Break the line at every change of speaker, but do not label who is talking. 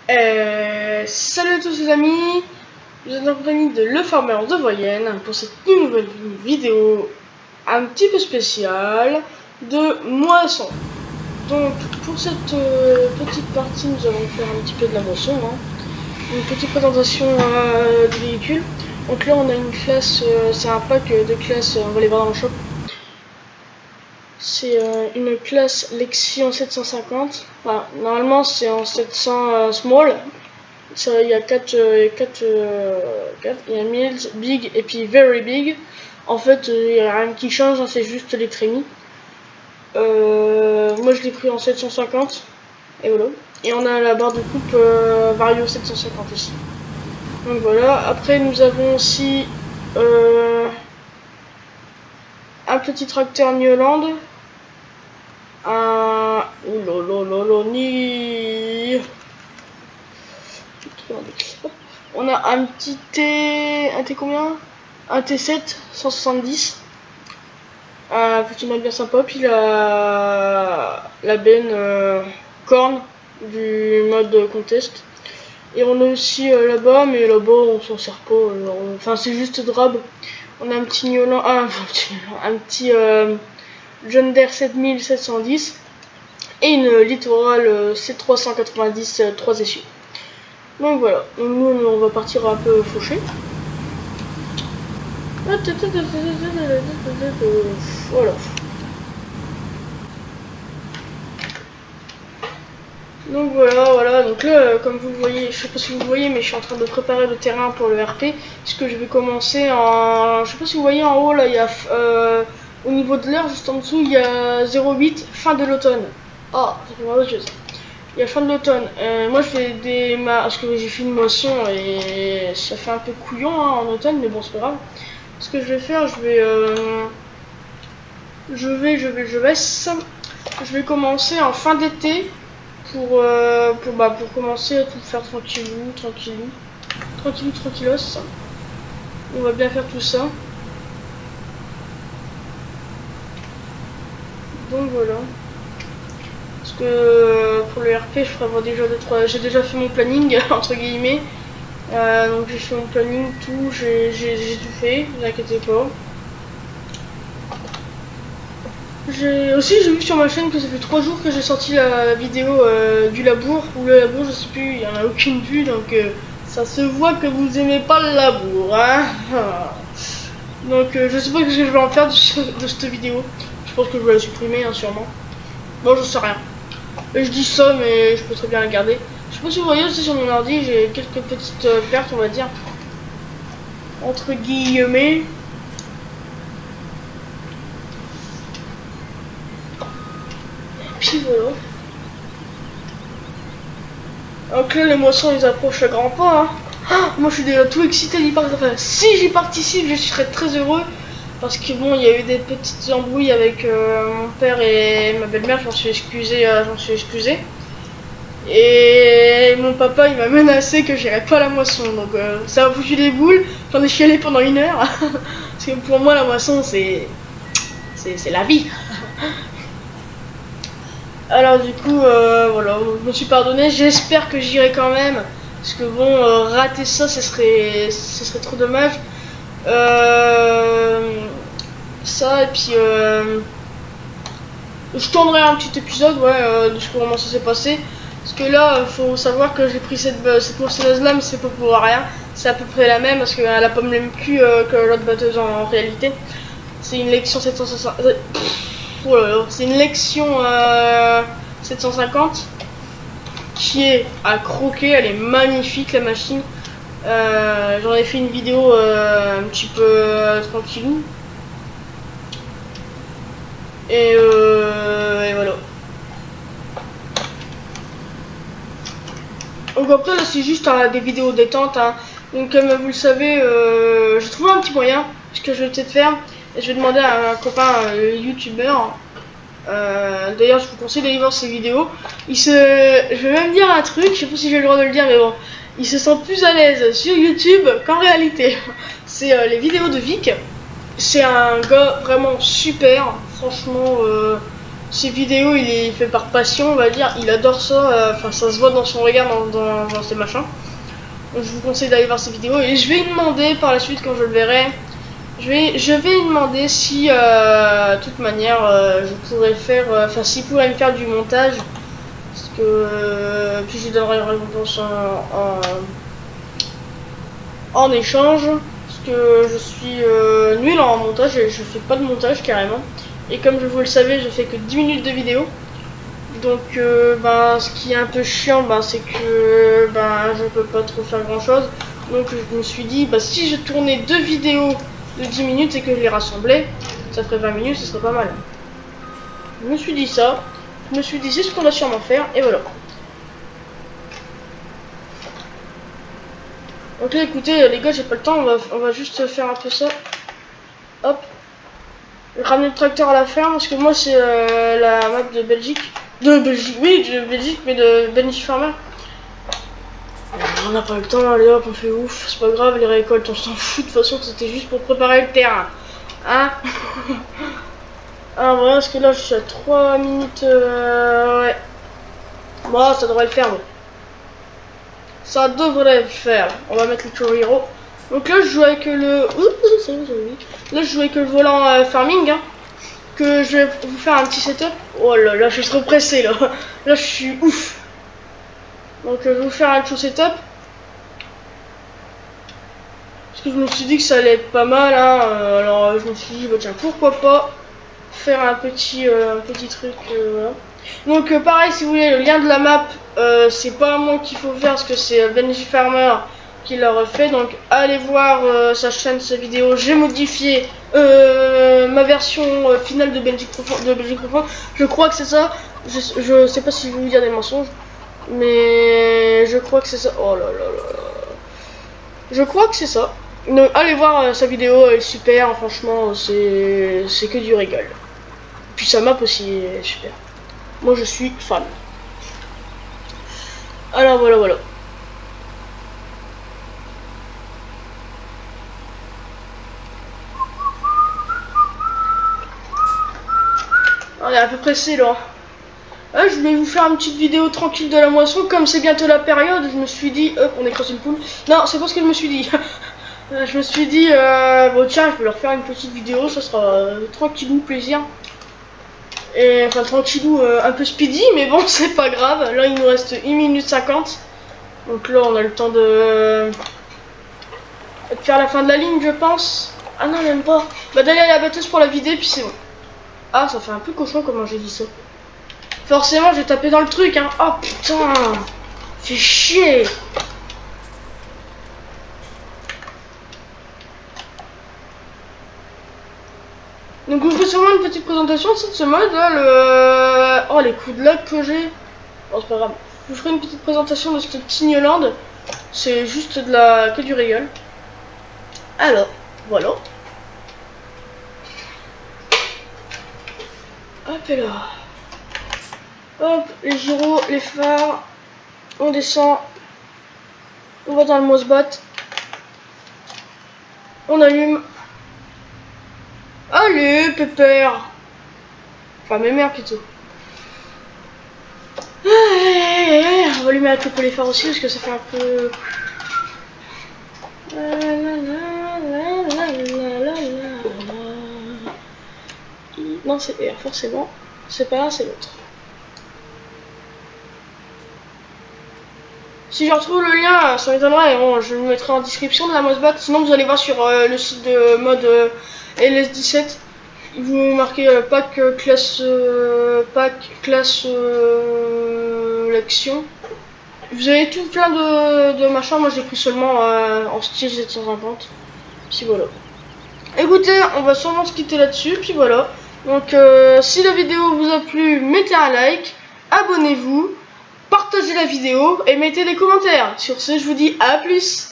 Salut à tous les amis, vous êtes en compagnie de Le Farmer de Voyenne pour cette nouvelle vidéo un petit peu spéciale de moisson. Donc pour cette petite partie nous allons faire un petit peu de la moisson, une petite présentation du véhicule. Donc là on a une classe, c'est un pack de classes, on va les voir dans le shop. C'est une classe Lexion 750, enfin, normalement c'est en 700 small. Il y a 4, il y a mild, big et puis very big. En fait, il n'y a rien qui change, hein, c'est juste les trémies. Moi je l'ai pris en 750 et voilà. Et on a la barre de coupe Vario 750 aussi. Donc voilà. Après nous avons aussi un petit tracteur New Holland. On a un petit T combien? Un T7 170. Petit mode bien sympa. Puis la benne corne du mode contest. Et on a aussi là-bas, mais là-bas on s'en sert pas. Enfin c'est juste drab. On a un petit Niolan, un petit John Deere 7710 et une Littoral C390 3 essieux. Donc voilà, donc nous on va partir un peu faucher. Voilà. Donc voilà, donc là comme vous le voyez, je sais pas si vous voyez mais je suis en train de préparer le terrain pour le RP. Puisque je vais commencer en, je sais pas si vous voyez en haut là, il y a au niveau de l'heure juste en dessous il y a 08 fin de l'automne. Ah, ça fait autre chose. Il y a fin de l'automne. Moi je fais parce que j'ai fait une moisson et ça fait un peu couillon en automne, mais bon c'est pas grave. Ce que je vais faire, je vais commencer en fin d'été pour commencer à tout faire tranquillos. On va bien faire tout ça. Donc voilà. Parce que pour le RP, je prévois déjà j'ai déjà fait mon planning entre guillemets. Donc j'ai fait mon planning, tout, j'ai tout fait, ne vous inquiétez pas. J'ai vu sur ma chaîne que ça fait 3 jours que j'ai sorti la vidéo du labour, ou le labour, je sais plus, il n'y en a aucune vue, donc ça se voit que vous aimez pas le labour, hein. Donc je sais pas ce que je vais en faire de cette vidéo. Je pense que je vais la supprimer, hein, sûrement. Bon, je sais rien. Et je dis ça, mais je peux très bien la garder. Je sais pas si vous voyez aussi sur mon ordi, j'ai quelques petites pertes, on va dire. Entre guillemets. Puis voilà. Donc là, les moissons, ils approchent à grands pas. Hein. Ah, moi, je suis déjà tout excité d'y participer. Enfin, si j'y participe, je serais très heureux. Parce que bon, il y a eu des petites embrouilles avec mon père et ma belle-mère, j'en suis excusé. Et mon papa, il m'a menacé que j'irais pas à la moisson. Donc ça m'a foutu les boules. J'en ai chialé pendant 1 heure. Parce que pour moi, la moisson, c'est la vie. Alors du coup, voilà, je me suis pardonné. J'espère que j'irai quand même. Parce que bon, rater ça, ce serait trop dommage. Ça, et puis je tournerai un petit épisode, de comment ça s'est passé. Parce que là, faut savoir que j'ai pris cette moissonneuse là, mais c'est pas pour rien. C'est à peu près la même, parce qu'elle a pas le même cul que l'autre batteuse en réalité. C'est une Lexion 750. Oh là là, c'est une Lexion 750 qui est à croquer. Elle est magnifique, la machine. J'en ai fait une vidéo un petit peu tranquillou. Et voilà. Donc après là c'est juste des vidéos détente. Hein. Donc comme vous le savez, j'ai trouvé un petit moyen. Ce que je vais peut-être faire. Et je vais demander à un copain youtubeur. D'ailleurs je vous conseille d'aller voir ses vidéos. Je vais même dire un truc, je sais pas si j'ai le droit de le dire mais bon. Il se sent plus à l'aise sur YouTube qu'en réalité. C'est les vidéos de Vic. C'est un gars vraiment super. Franchement ses vidéos, il fait par passion, on va dire. Il adore ça, enfin ça se voit dans son regard, dans ses machins. Donc, je vous conseille d'aller voir ses vidéos et je vais lui demander par la suite quand je le verrai. Je vais lui demander si, de toute manière, je pourrais faire, enfin s'il pourrait me faire du montage. Parce que puis je lui donnerai une récompense en échange. Parce que je suis nul en montage et je fais pas de montage carrément. Et comme vous le savez, je fais que 10 minutes de vidéo. Donc ben, ce qui est un peu chiant, ben, c'est que ben, je peux pas trop faire grand chose. Donc je me suis dit, ben, si je tournais 2 vidéos de 10 minutes et que je les rassemblais, ça ferait 20 minutes, ce serait pas mal. Je me suis dit ça. Je me suis dit, c'est ce qu'on va sûrement faire. Et voilà. Donc là, écoutez, les gars, j'ai pas le temps. On va juste faire un peu ça. Hop. Ramener le tracteur à la ferme. Parce que moi, c'est la map de Belgique. Oui, de Belgique, mais de Benji Farmer. On n'a pas le temps, allez hop, on fait ouf, c'est pas grave, les récoltes, on s'en fout, de toute façon, c'était juste pour préparer le terrain. Hein? Ah, voilà, parce que là, je suis à 3 minutes, ouais. Bon, ça devrait le faire, bon. Ça devrait le faire. On va mettre le choriro. Donc là, je joue avec le... Là, je joue avec le volant farming, hein. Que je vais vous faire un petit setup. Oh là là, je suis trop pressé là. Là, je suis ouf. Donc, je vais vous faire un petit setup. Parce que je me suis dit que ça allait être pas mal. Hein. Alors, je me suis dit, bah, tiens, pourquoi pas faire un petit truc. Voilà. Donc, pareil, si vous voulez, le lien de la map, c'est pas moi qu'il faut faire parce que c'est Benji Farmer qui l'a refait. Donc, allez voir sa chaîne, sa vidéo. J'ai modifié ma version finale de Belgique Profond. Je crois que c'est ça. Je sais pas si je vais vous dire des mensonges, mais je crois que c'est ça. Oh là là là. Je crois que c'est ça. Donc, allez voir sa vidéo, elle est super. Franchement, c'est que du régal. Puis sa map aussi est super. Moi, je suis fan. Alors voilà, voilà. On est à peu pressé là. Ah, je voulais vous faire une petite vidéo tranquille de la moisson. Comme c'est bientôt la période, je me suis dit... Hop, on écrase une poule. Non, c'est pas ce que je me suis dit. Je me suis dit... bon tiens, je vais leur faire une petite vidéo. Ça sera tranquillou, plaisir. Et enfin tranquillou, un peu speedy. Mais bon, c'est pas grave. Là, il nous reste 1 minute 50. Donc là, on a le temps de faire la fin de la ligne, je pense. Ah non, même pas. Bah d'aller à la batteuse pour la vider, puis c'est bon. Ah, ça fait un peu cochon comment j'ai dit ça. Forcément, j'ai tapé dans le truc, hein. Oh putain, fait chier. Donc, je vous fais sûrement une petite présentation de ce mode là. Oh, les coups de lag que j'ai. Bon, c'est pas grave. Je vous ferai une petite présentation de cette Tignoland. C'est juste que du régal. Alors, voilà. Hop et là. Hop, les gyros, les phares. On descend. On va dans le Mosbat. On allume. Allez, pépère. Enfin, mémère plutôt. On va allumer la clope et les phares aussi parce que ça fait un peu... Non, c'est R, forcément. C'est pas l'un, c'est l'autre. Si je retrouve le lien, ça m'étonnerait. Bon, je le mettrai en description de la Mosbat. Sinon, vous allez voir sur le site de mode LS17. Vous marquez pack classe l'action. Vous avez tout plein de machins. Moi, j'ai pris seulement en style 750. Puis voilà. Écoutez, on va sûrement se quitter là-dessus. Puis voilà. Donc, si la vidéo vous a plu, mettez un like, abonnez-vous, partagez la vidéo et mettez des commentaires. Sur ce, je vous dis à plus.